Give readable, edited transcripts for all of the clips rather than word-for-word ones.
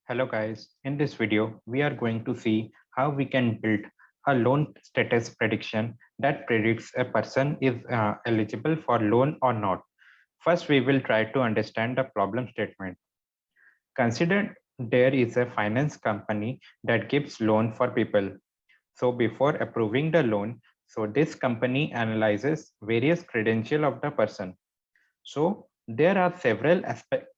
Hello guys, in this video, we are going to see how we can build a loan status prediction that predicts a person is eligible for loan or not. First, we will try to understand the problem statement. Consider there is a finance company that gives loan for people. So before approving the loan, this company analyzes various credentials of the person. So there are several aspects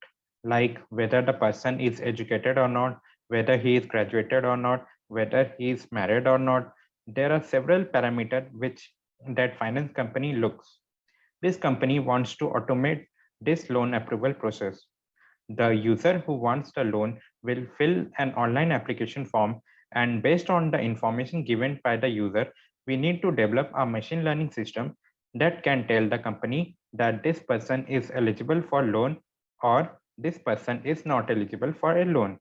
like whether the person is educated or not, whether he is graduated or not, whether he is married or not. There are several parameters which that finance company looks. This company wants to automate this loan approval process. The user who wants the loan will fill an online application form, and based on the information given by the user, we need to develop a machine learning system that can tell the company that this person is eligible for loan or this person is not eligible for a loan.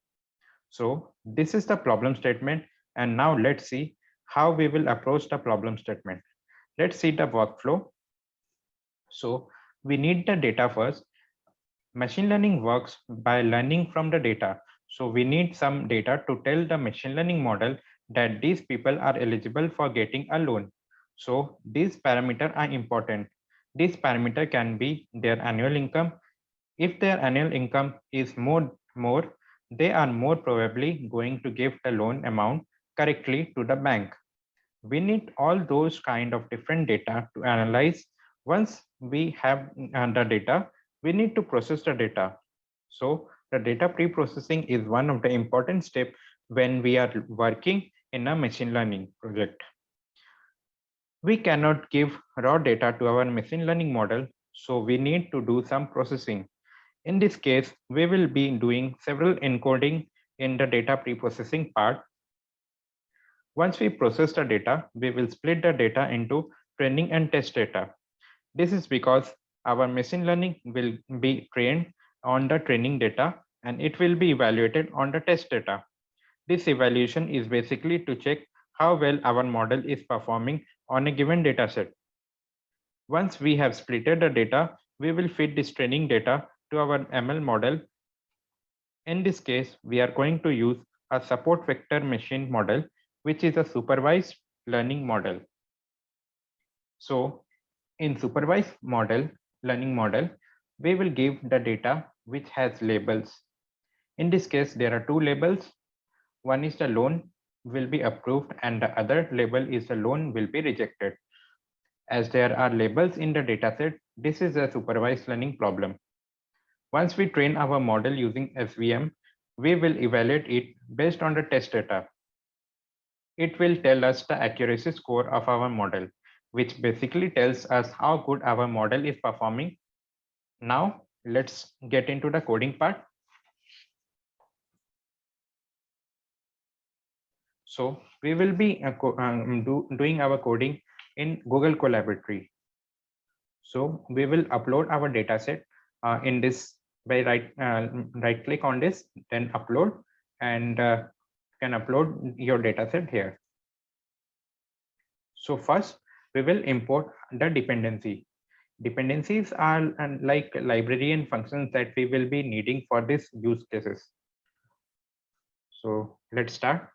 So this is the problem statement, and now let's see how we will approach the problem statement. Let's see the workflow. So we need the data first. Machine learning works by learning from the data. So we need some data to tell the machine learning model that these people are eligible for getting a loan. So these parameters are important. This parameter can be their annual income. If their annual income is more, they are more probably going to give the loan amount correctly to the bank. We need all those kind of different data to analyze. Once we have the data, we need to process the data. So the data pre-processing is one of the important steps when we are working in a machine learning project. We cannot give raw data to our machine learning model, so we need to do some processing. In this case, we will be doing several encoding in the data pre-processing part. Once we process the data, we will split the data into training and test data. This is because our machine learning will be trained on the training data and it will be evaluated on the test data. This evaluation is basically to check how well our model is performing on a given data set. Once we have splitted the data, we will feed this training data to our ML model. In this case, we are going to use a support vector machine model, which is a supervised learning model. So in supervised learning model, we will give the data which has labels. In this case, there are two labels. One is the loan will be approved and the other label is the loan will be rejected. As there are labels in the dataset, this is a supervised learning problem. Once we train our model using SVM, we will evaluate it based on the test data. It will tell us the accuracy score of our model, which basically tells us how good our model is performing. Now, let's get into the coding part. So we will be doing our coding in Google Collaboratory. So we will upload our dataset in this by right click on this, then upload, and can upload your dataset here. So first we will import the dependency. Dependencies are like library and functions that we will be needing for this use cases. So let's start.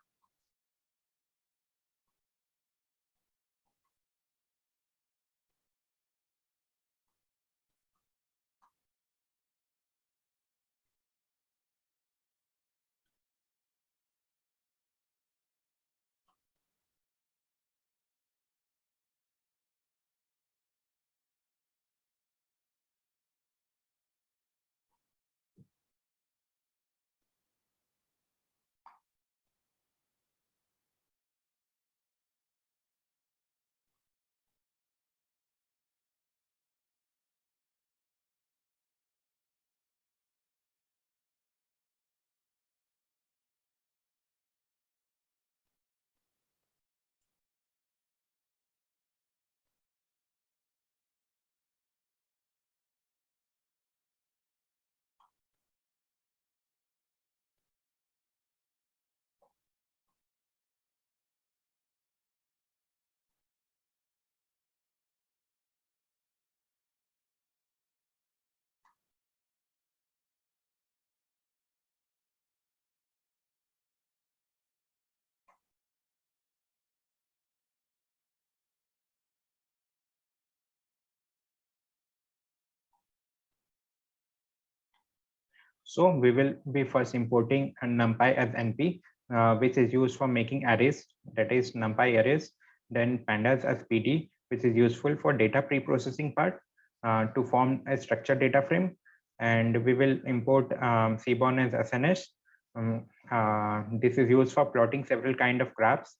So we will be first importing a numpy as np, which is used for making arrays, that is numpy arrays. Then pandas as pd, which is useful for data pre-processing part to form a structured data frame. And we will import cborn as sns. This is used for plotting several kind of graphs.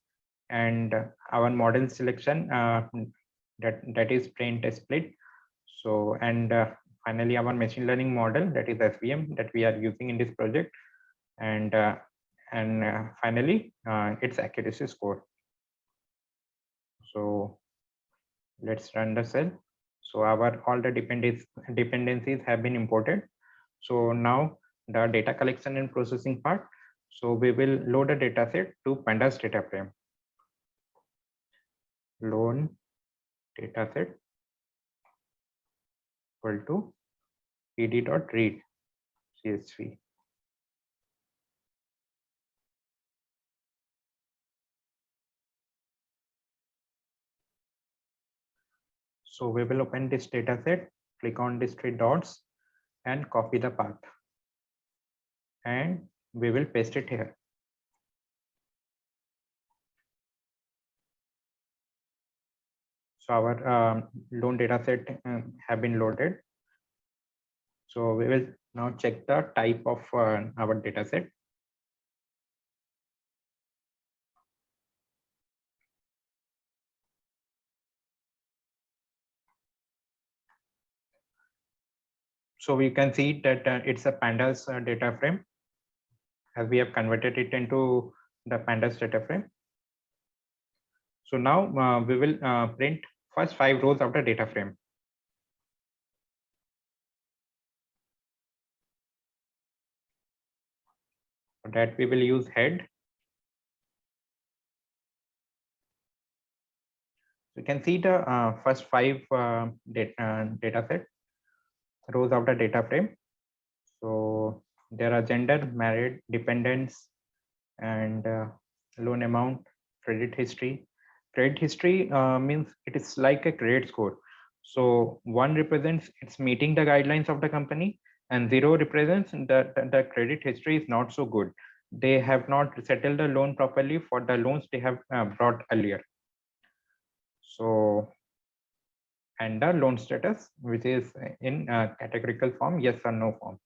And our model selection, that is train test split. So and finally our machine learning model, that is svm, that we are using in this project. And finally its accuracy score. So let's run the cell. So our all the dependencies have been imported. So now the data collection and processing part. So we will load a dataset to pandas data frame. Loan dataset equal to pd.read csv. So we will open this dataset, click on these three dots and copy the path, and we will paste it here. So our loan dataset have been loaded. So we will now check the type of our dataset. So we can see that it's a pandas data frame, as we have converted it into the pandas data frame. So now we will print first 5 rows of the data frame. For that we will use head. You can see the first 5 data set rows of the data frame. So there are gender, married, dependents, and loan amount, credit history. Credit history means it is like a credit score. So 1 represents it's meeting the guidelines of the company, and 0 represents the credit history is not so good. They have not settled the loan properly for the loans they have brought earlier. So and the loan status, which is in categorical form, yes or no form.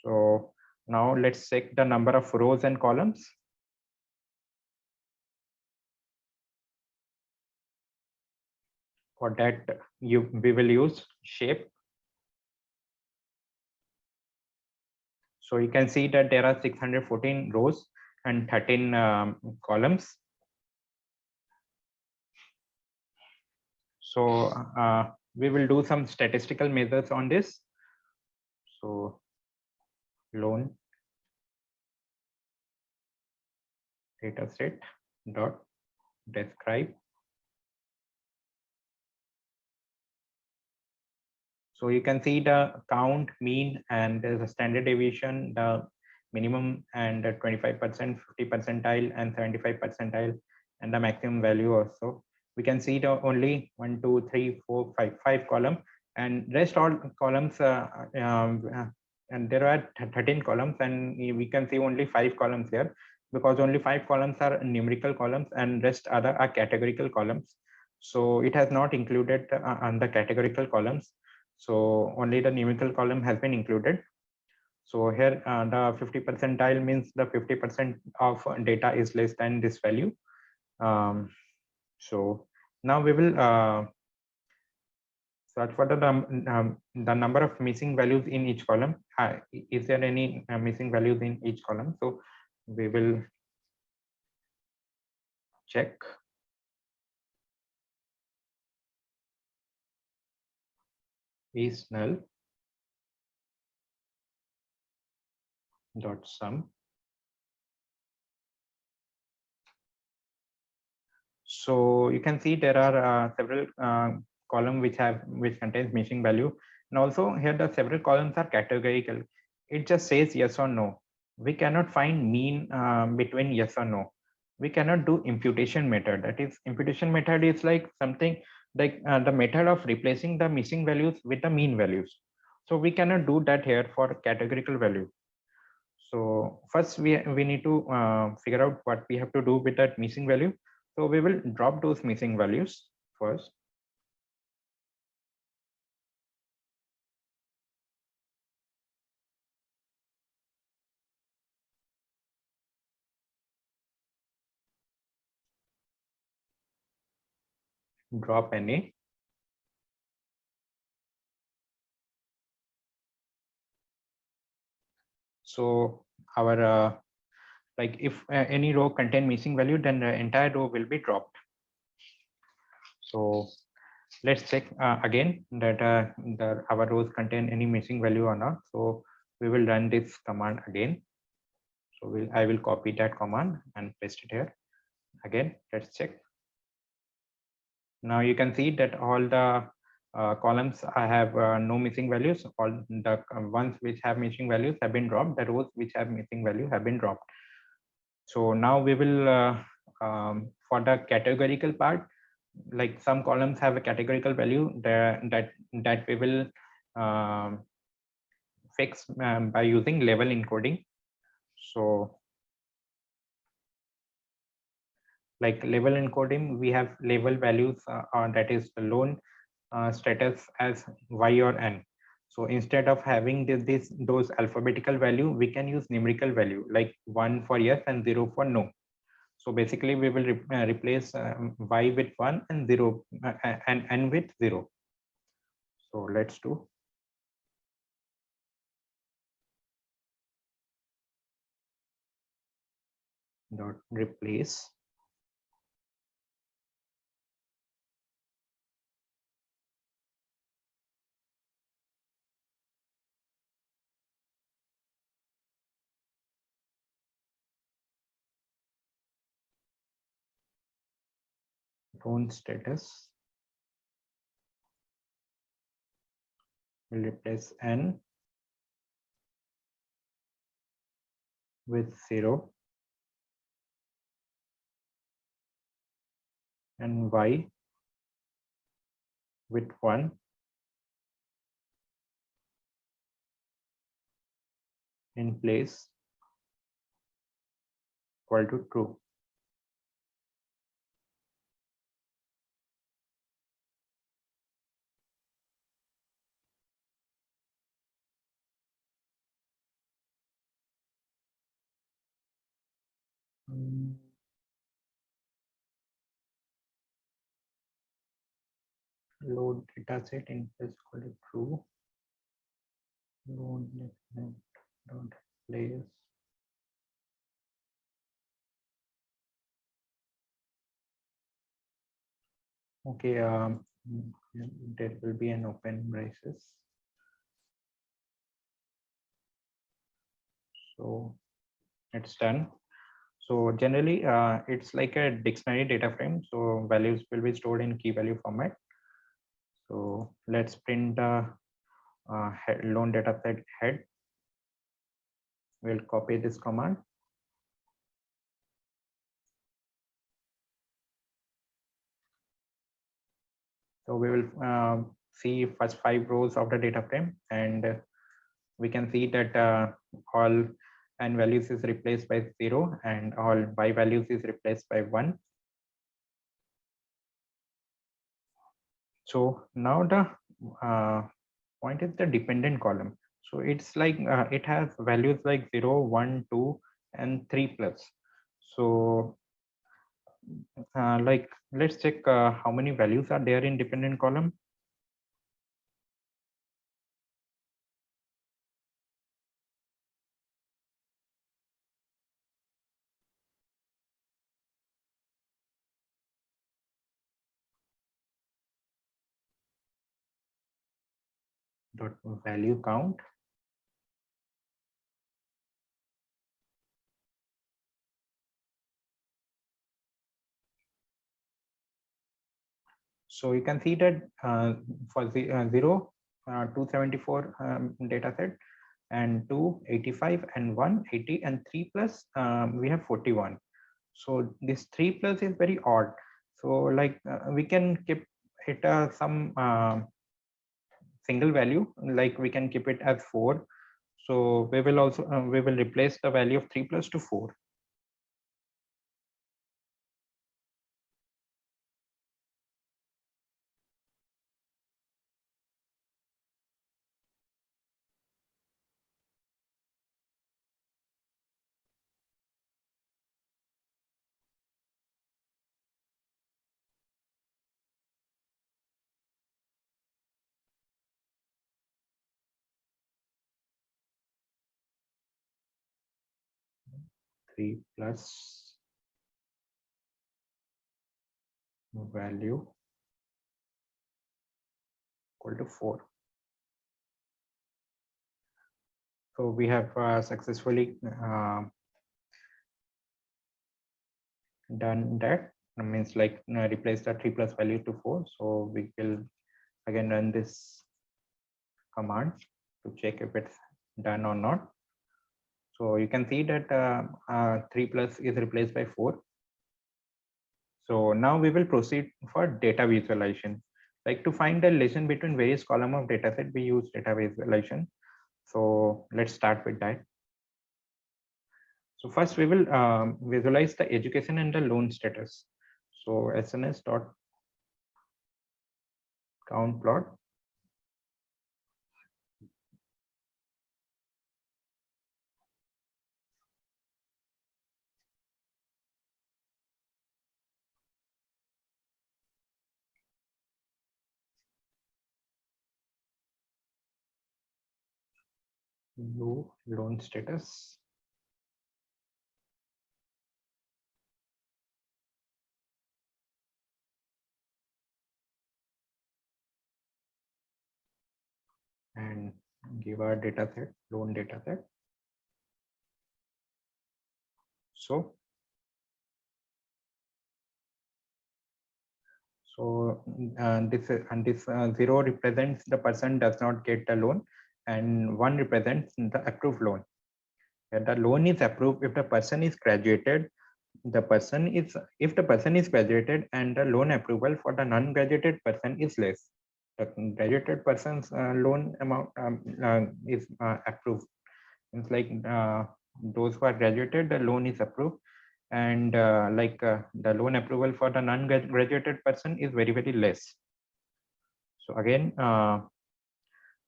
So now let's check the number of rows and columns. For that we will use shape. So you can see that there are 614 rows and 13 columns. So we will do some statistical measures on this. So loan dataset dot describe. So you can see the count, mean, and there's a standard deviation, the minimum and 25%, 50 percentile, and 75 percentile, and the maximum value also. We can see the only 1, 2, 3, 4, 5 column, and rest all columns. And there are 13 columns, and we can see only 5 columns here, because only 5 columns are numerical columns, and rest other are categorical columns. So it has not included on the categorical columns. So only the numerical column has been included. So here the 50 percentile means the 50% of data is less than this value. So now we will search for the number of missing values in each column. Is there any missing values in each column? So we will check. Is null dot sum. So you can see there are several column which contains missing value, and also here the several columns are categorical. It just says yes or no. We cannot find mean between yes or no. We cannot do imputation method. That is, imputation method is like something like the method of replacing the missing values with the mean values. So we cannot do that here for categorical value. So first we need to figure out what we have to do with that missing value. So we will drop those missing values first. Drop any. So our like if any row contain missing value, then the entire row will be dropped. So let's check again that our rows contain any missing value or not. So we will run this command again. So I will copy that command and paste it here. Again, let's check. Now you can see that all the columns I have no missing values. All the ones which have missing values have been dropped. The rows which have missing value have been dropped. So now we will for the categorical part, like some columns have a categorical value that we will fix by using level encoding. So like level encoding, we have label values that is the loan status as y or n. So instead of having those alphabetical value, we can use numerical value like 1 for yes and 0 for no. So basically we will replace y with 1 and 0 and n with 0. So let's do dot replace loan status will replace n with 0 and y with 1 in place equal to true. Load dataset in place equal to true. Load dot place okay. There will be an open braces. So it's done. So generally it's like a dictionary data frame, so values will be stored in key value format. So let's print the loan data set head. We'll copy this command. So we will see first 5 rows of the data frame, and we can see that all n values is replaced by 0 and all y values is replaced by 1. So now the point is the dependent column. So it's like it has values like 0, 1, 2 and 3 plus. So like let's check how many values are there in dependent column. Dot value count. So you can see that for the 0, 274 data set, and 285 and 180 and 3 plus we have 41. So this 3 plus is very odd. So like we can keep it some single value, like we can keep it as 4. So we will also we will replace the value of 3 plus to 4. Three plus value equal to 4. So we have successfully done that. It means like replace the 3 plus value to 4. So we will again run this command to check if it's done or not. So you can see that 3 plus is replaced by 4. So now we will proceed for data visualization. Like to find the relation between various column of dataset, we use data visualization. So let's start with that. So first we will visualize the education and the loan status. So SNS dot count plot. Loan status. And give our data set, loan data set. So this 0 represents the person does not get the loan, and 1 represents the approved loan. And the loan is approved if the person is graduated. The person is if the person is graduated, and the loan approval for the non-graduated person is less. The graduated person's loan amount is approved. It's like those who are graduated, the loan is approved, and the loan approval for the non-graduated person is very, very less. So again,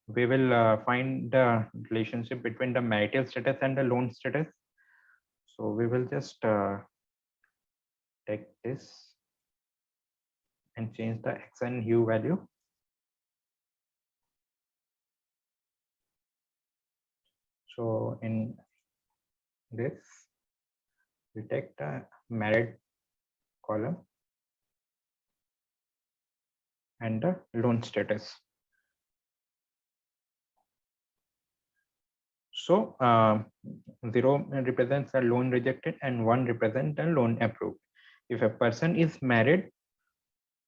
we will find the relationship between the marital status and the loan status. So we will just take this and change the x and hue value. So in this, we take the married column and the loan status. So 0 represents a loan rejected and 1 represents a loan approved. If a person is married,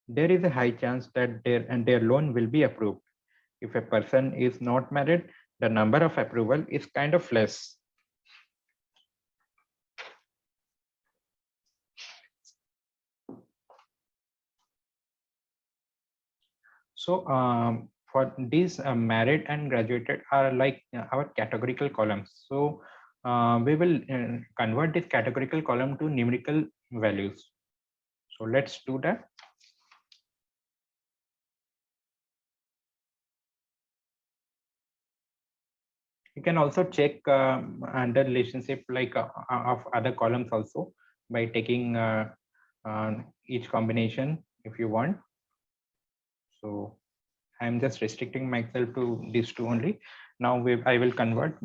there is a high chance that their loan will be approved. If a person is not married, the number of approval is kind of less. So for these married and graduated are like our categorical columns. So we will convert this categorical column to numerical values. So let's do that. You can also check the relationship like of other columns also by taking each combination if you want. So I'm just restricting myself to these two only. Now I will convert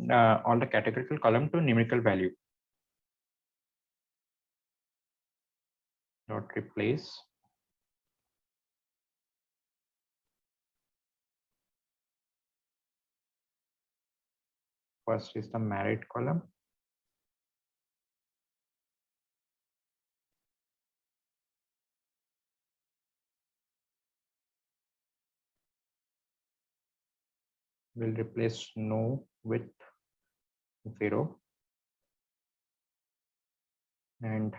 all the categorical column to numerical value. Dot replace first is the married column. We'll replace no with 0 and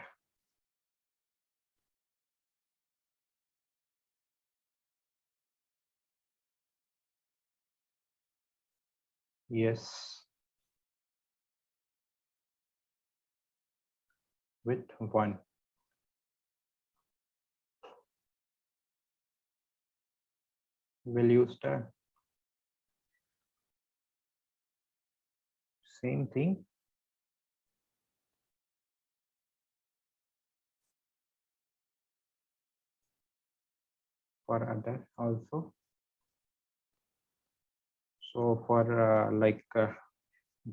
Yes, with 1. We'll use the same thing for other also. So for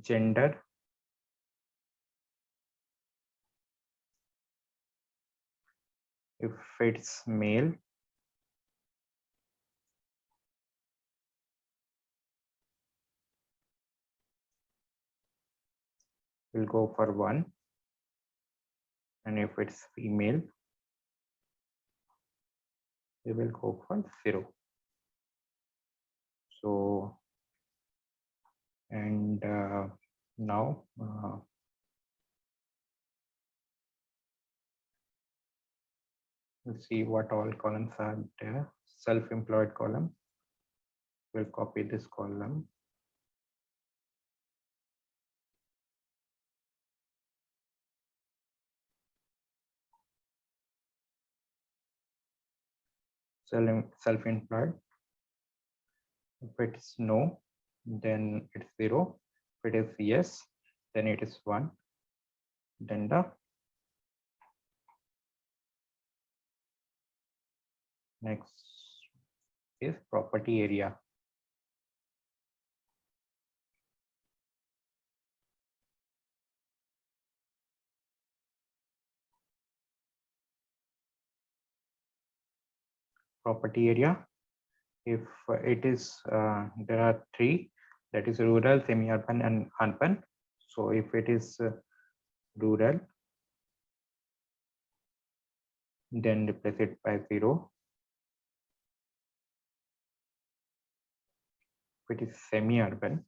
gender, if it's male, we'll go for 1, and if it's female, we will go for 0. So, and now we'll see what all columns are there. Self-employed column, we'll copy this column. Self-employed, if it's no, then it's 0. If it is yes, then it is 1. Then the next is property area. Property area, if it is there are 3, that is rural, semi-urban, and urban. So if it is rural, then replace it by 0. If it is semi-urban,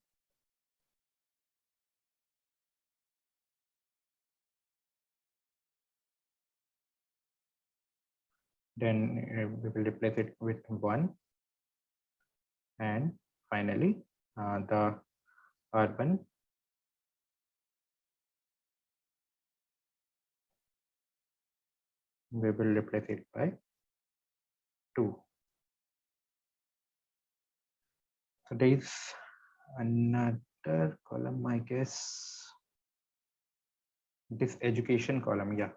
then we will replace it with 1. And finally, the urban, we will replace it by 2. So there is another column, I guess, this education column. Yeah.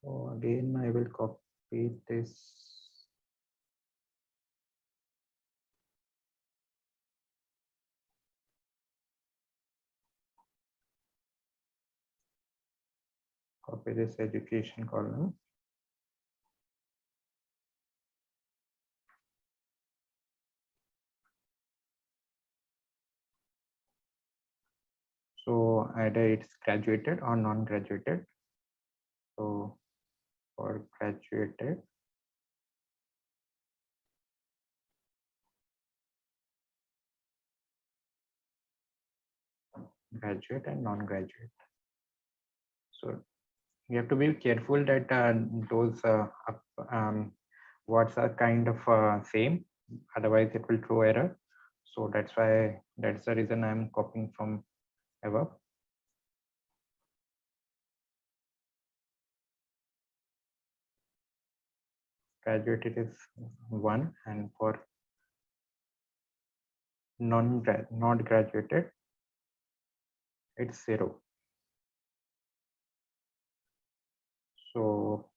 So again, I will copy this. Copy this education column. So either it's graduated or non-graduated. So for graduated, graduate, and non-graduate. So you have to be careful that those words are kind of same, otherwise it will throw error. So that's the reason I'm copying from above. Graduated is 1, and for not graduated, it's 0. So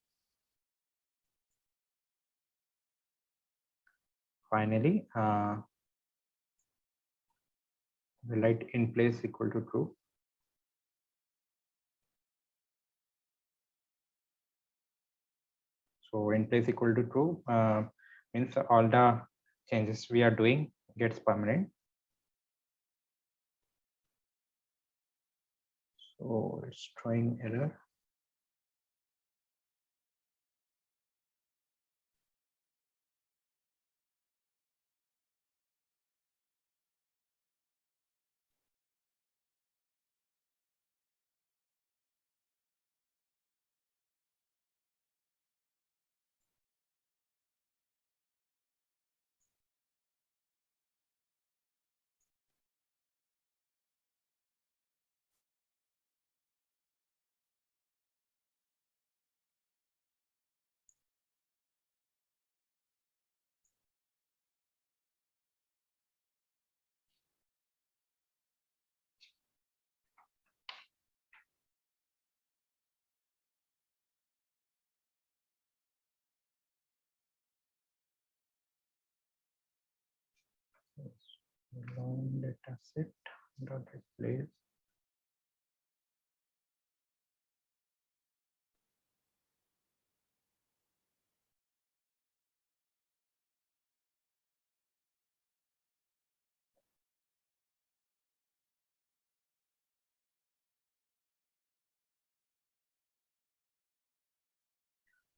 finally, we write in place equal to true. So in place equal to true means all the changes we are doing gets permanent. So it's throwing error. Loan dataset dot replace.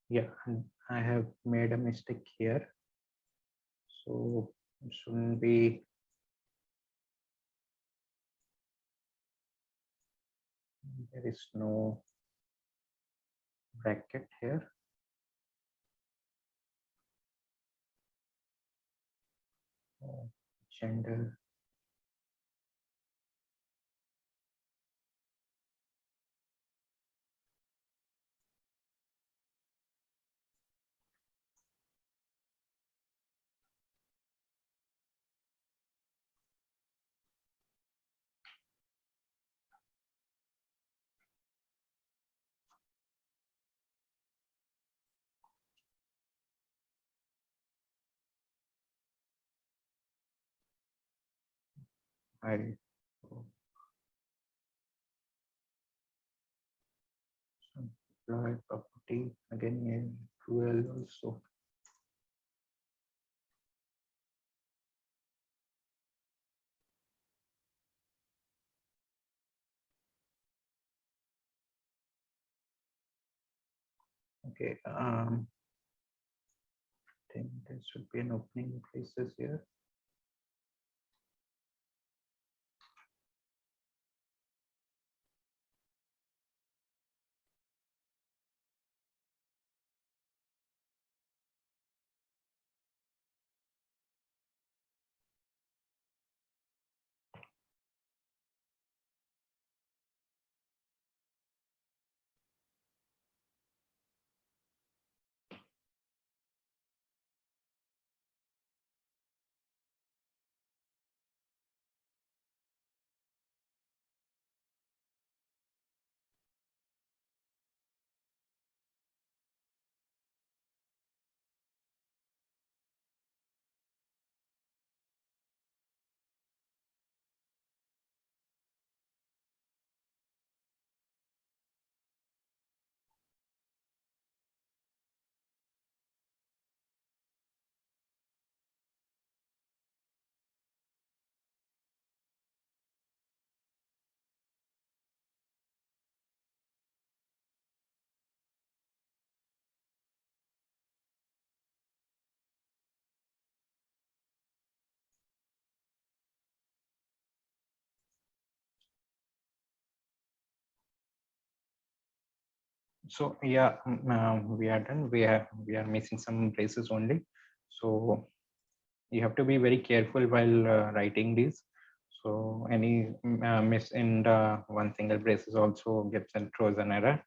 Yeah, I have made a mistake here. So it shouldn't be. There is no bracket here. Oh, gender. I employee property again in fuel also. Okay, I think there should be an opening places here. So yeah, we are done. We are missing some braces only. So you have to be very careful while writing these. So any miss in the one single braces also gets and throws an error.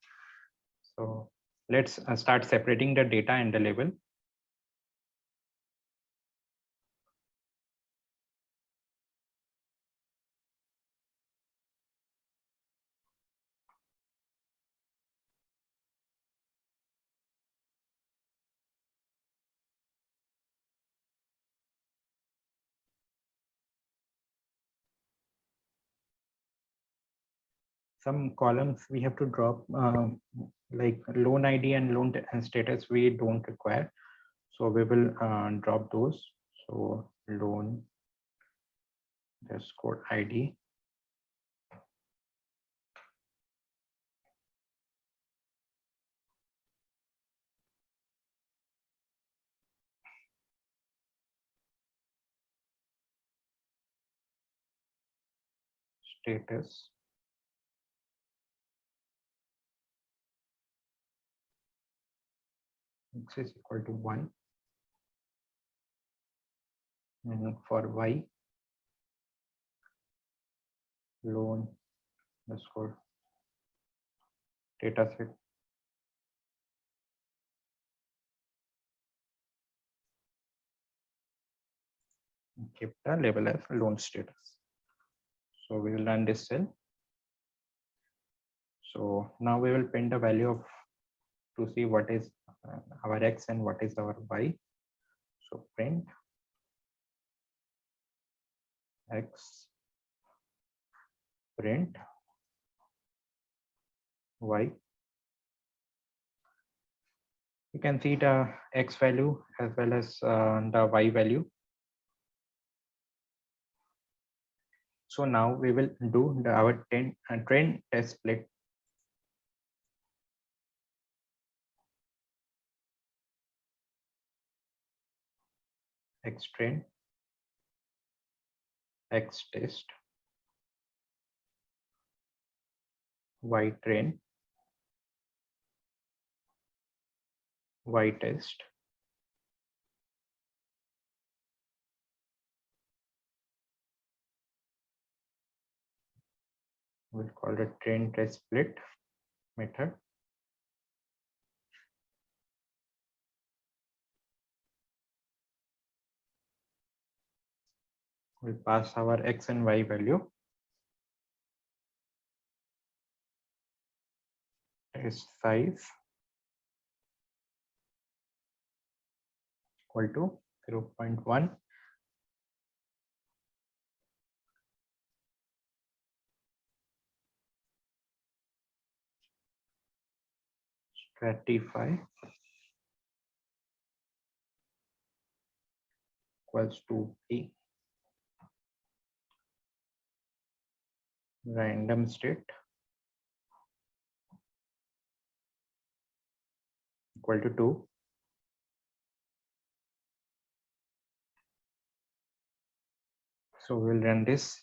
So let's start separating the data and the label. Some columns we have to drop, like loan ID and loan status we don't require. So we will drop those. So loan underscore ID, status, x is equal to 1. And for Y, loan underscore data set, keep the label as loan status. So we will run this cell. So now we will print the value of to see what is our X and what is our Y. So print x, print y. You can see the x value as well as the y value. So now we will do our train test split. X train, X test, Y train, Y test, we'll call it train test split method. We'll pass our x and y value. Test size equal to 0.1. Stratify equals to b. Random state equal to 2. So we'll run this.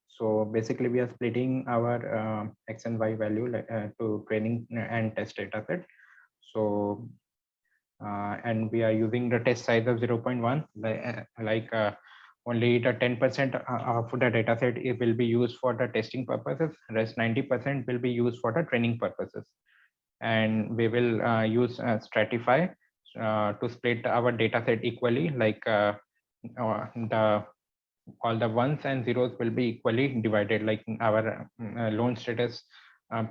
So basically we are splitting our x and y value to training and test data set. So and we are using the test size of 0.1, only the 10% of the data set it will be used for the testing purposes, rest 90% will be used for the training purposes. And we will use stratify to split our data set equally, all the ones and zeros will be equally divided, like our loan status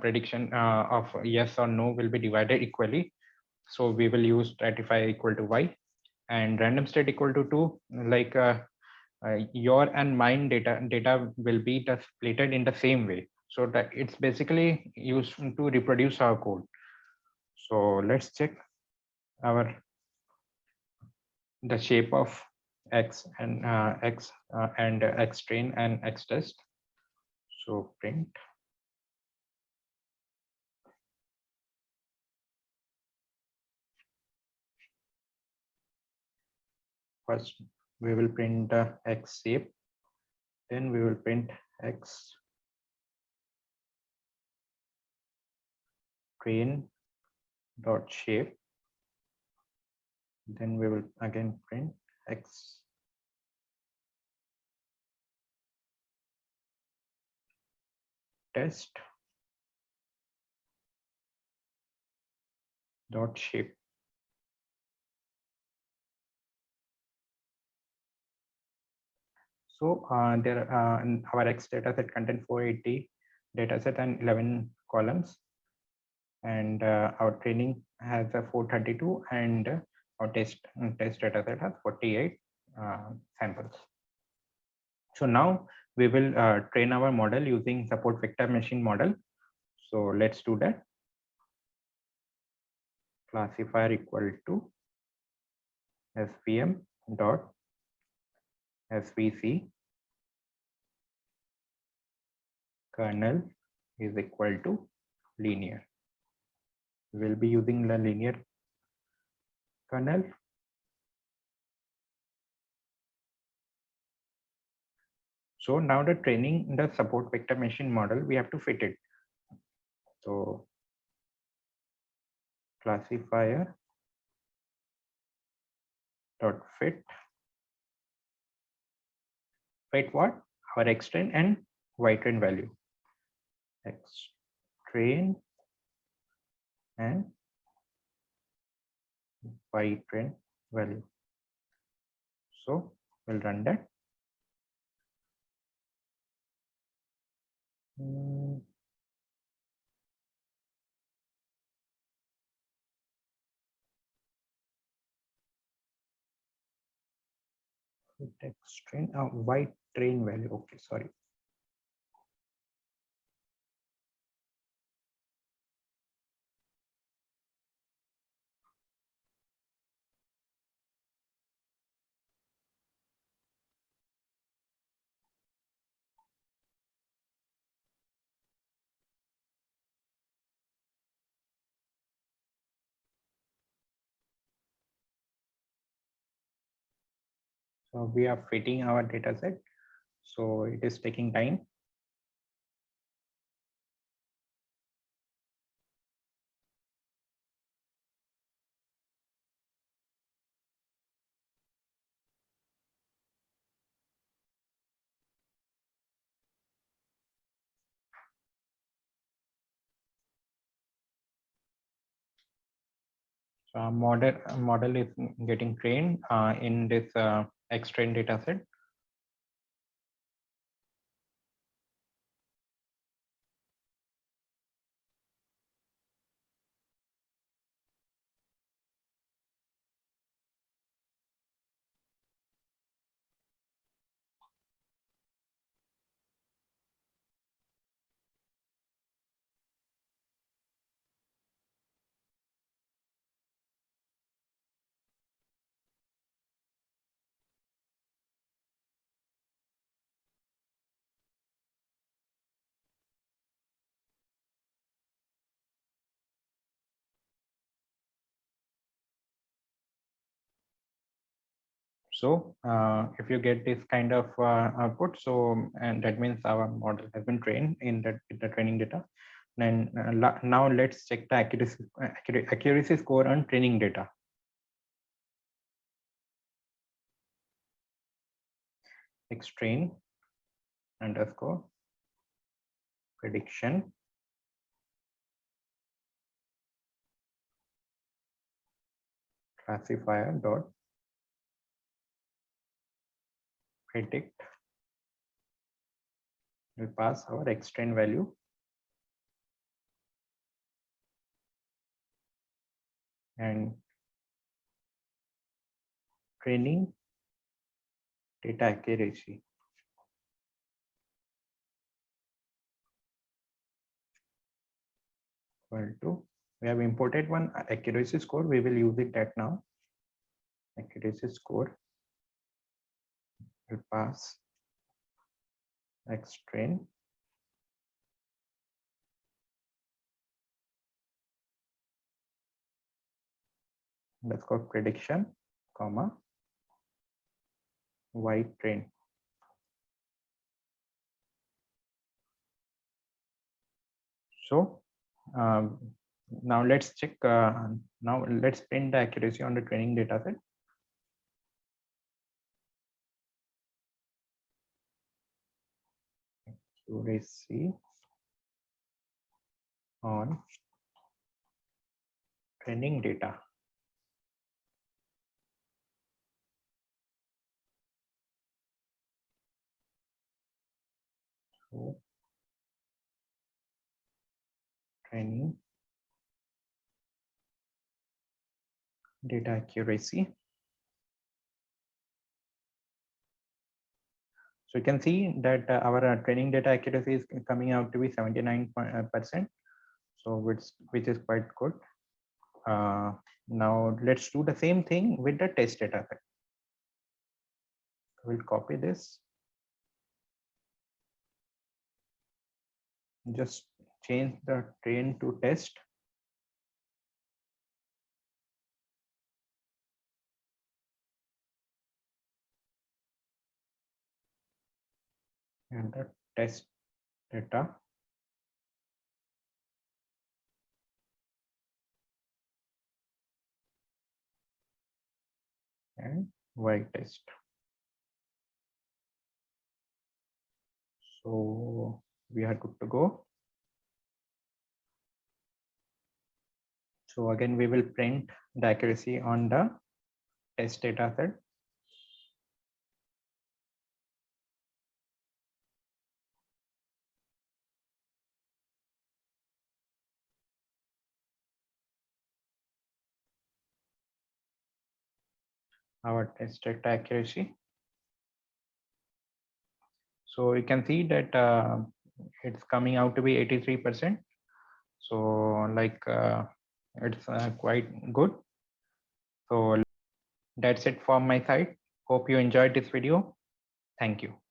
prediction of yes or no will be divided equally. So we will use stratify equal to y, and random state equal to 2, your and mine data will be splitted in the same way, so that it's basically used to reproduce our code. So let's check our the shape of x and x train and x test. So print first, we will print the x shape, then we will print x train dot shape, then we will again print x test dot shape. So there our X dataset contains 480 dataset and 11 columns, and our training has a 432, and our test dataset has 48 samples. So now we will train our model using support vector machine model. So let's do that. Classifier equal to svm dot svc kernel is equal to linear. We will be using the linear kernel. So now the training the support vector machine model, we have to fit it. So classifier dot fit what? Our x train and y train value. X train and y train value. So we'll run that. text train, white train value. Okay, sorry. So we are fitting our data set. So it is taking time. So our model is getting trained in this X-train data set. So if you get this kind of output, so and that means our model has been trained in the training data. Then now let's check the accuracy score on training data. Xtrain underscore prediction classifier dot predict will pass our Xtrain value and training data accuracy equal to, we have imported one accuracy score, we will use it that now. Accuracy score will pass Xtrain underscore prediction comma white train. So now let's check. Now let's print the accuracy on the training data set. Accuracy on training data. So training data accuracy. So you can see that our training data accuracy is coming out to be 79%. So which is quite good. Now let's do the same thing with the test data set. We'll copy this. Just change the train to test. And the test data and white test. So we are good to go. So again, we will print the accuracy on the test data set. Our test data accuracy. So you can see that it's coming out to be 83%. So like it's quite good. So that's it from my side. Hope you enjoyed this video. Thank you.